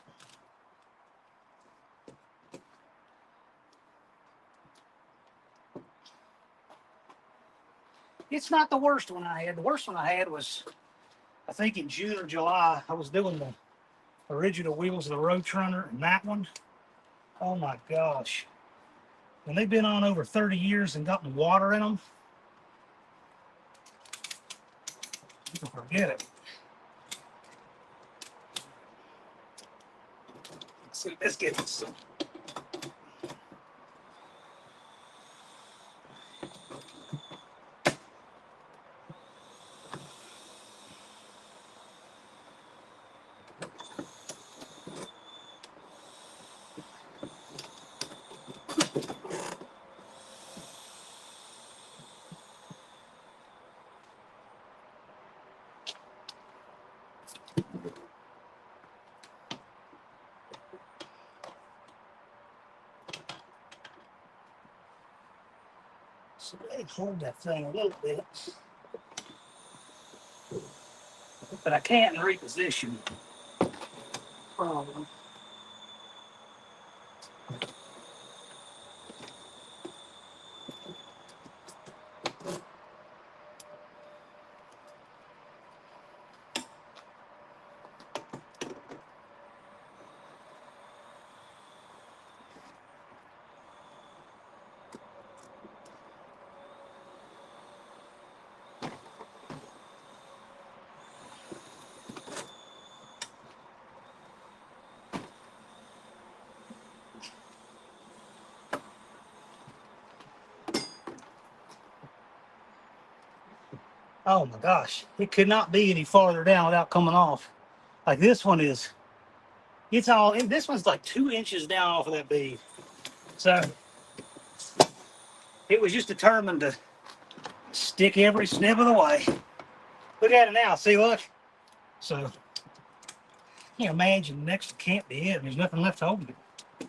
it's not the worst one I had. The worst one I had was, I think in June or July, I was doing the original wheels of the Roadrunner, and that one, oh my gosh. When they've been on over 30 years and gotten water in them, you can forget it. Let's see, let's get this. So they hold that thing a little bit, but I can't reposition. Problem. Oh my gosh, it could not be any farther down without coming off. Like this one is, it's all, and this one's like 2 inches down off of that bead. So it was just determined to stick every snip of the way. Look at it now, see, look. So you can imagine next can't be it. There's nothing left to hold it.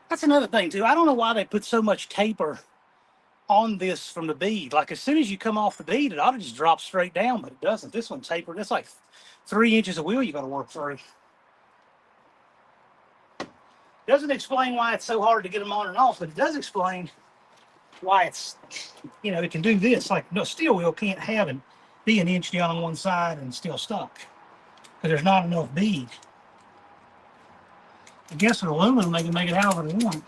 That's another thing too. I don't know why they put so much taper on this from the bead. Like as soon as you come off the bead, it ought to just drop straight down, but it doesn't. This one's tapered. It's like 3 inches of wheel you got to work through. Doesn't explain why it's so hard to get them on and off, but it does explain why it's, you know, it can do this. Like no steel wheel can't have it be an inch down on one side and still stuck because there's not enough bead. I guess with aluminum they can make it however they want.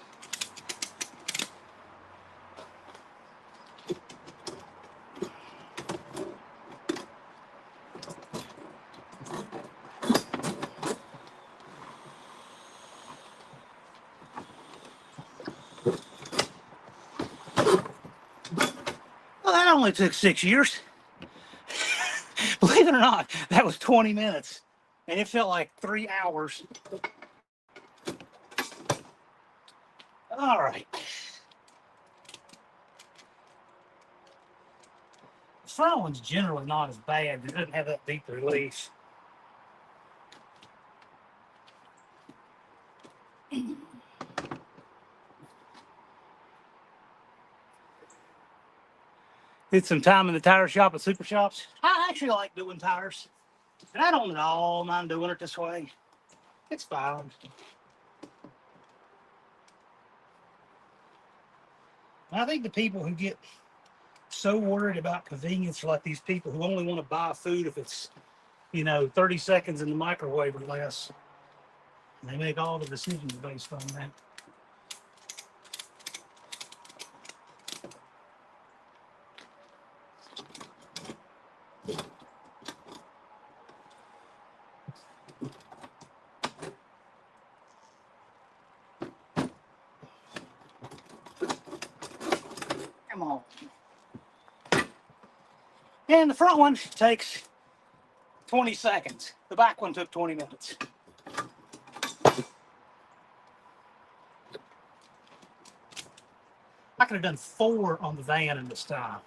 Well, that only took 6 years. Believe it or not, that was 20 minutes. And it felt like 3 hours. All right. The front one's generally not as bad. It doesn't have that deep release. Did some time in the tire shop at Super Shops. I actually like doing tires, and I don't at all mind doing it this way. It's fine. I think the people who get so worried about convenience are like these people who only want to buy food if it's, 30 seconds in the microwave or less. And they make all the decisions based on that. Come on. And the front one takes 20 seconds. The back one took 20 minutes. I could have done 4 on the van in this time.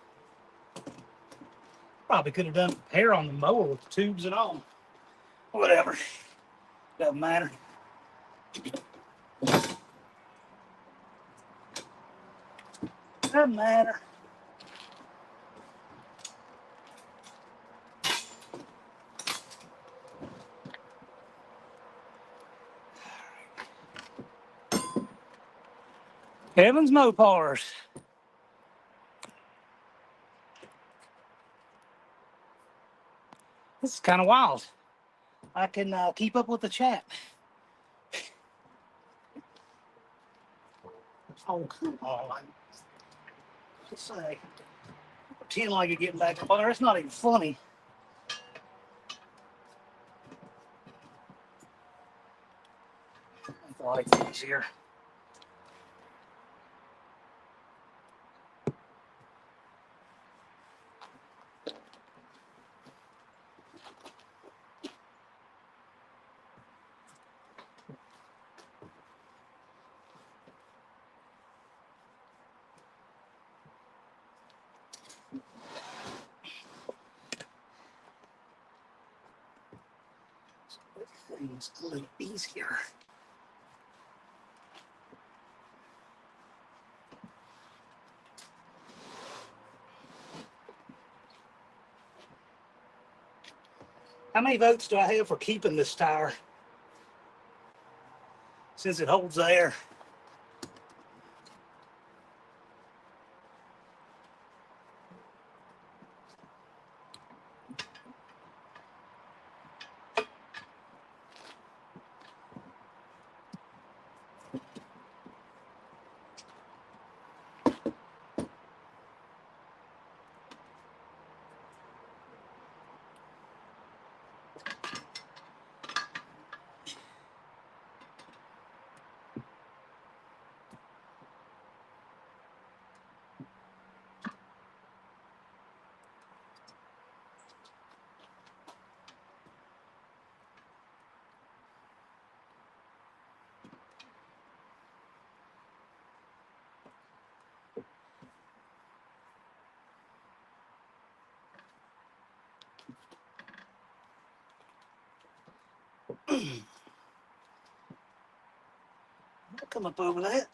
Probably could have done hair on the mower with the tubes and all. Whatever. Doesn't matter. Doesn't matter. Evans Mopars. This is kind of wild. I can keep up with the chat. Oh, come on. Let's say, pretend like you're getting back up on there. It's not even funny. Make life easier. Things a little easier. How many votes do I have for keeping this tire? Since it holds air. I'll come up over that.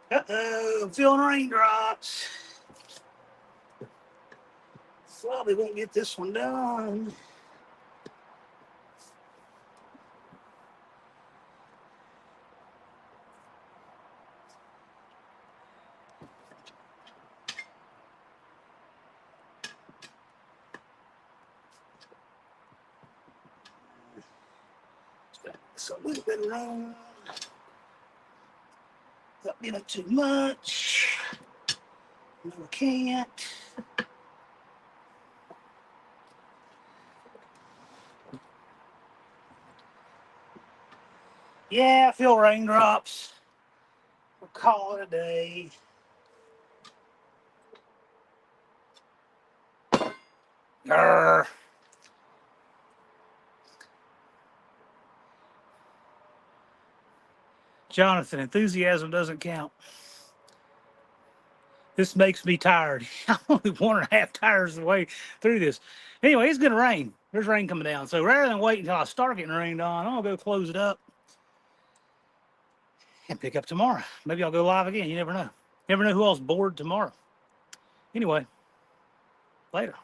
Uh-oh, I'm feeling raindrops. Probably won't get this one done. It's a little bit wrong. Not getting too much. No, I can't. Yeah, I feel raindrops. We'll call it a day. Grr. Jonathan, enthusiasm doesn't count. This makes me tired. I'm only 1.5 tires away through this. Anyway, it's going to rain. There's rain coming down. So rather than wait until I start getting rained on, I'm going to go close it up and pick up tomorrow. Maybe I'll go live again. You never know. Never know who else bored tomorrow. Anyway, later.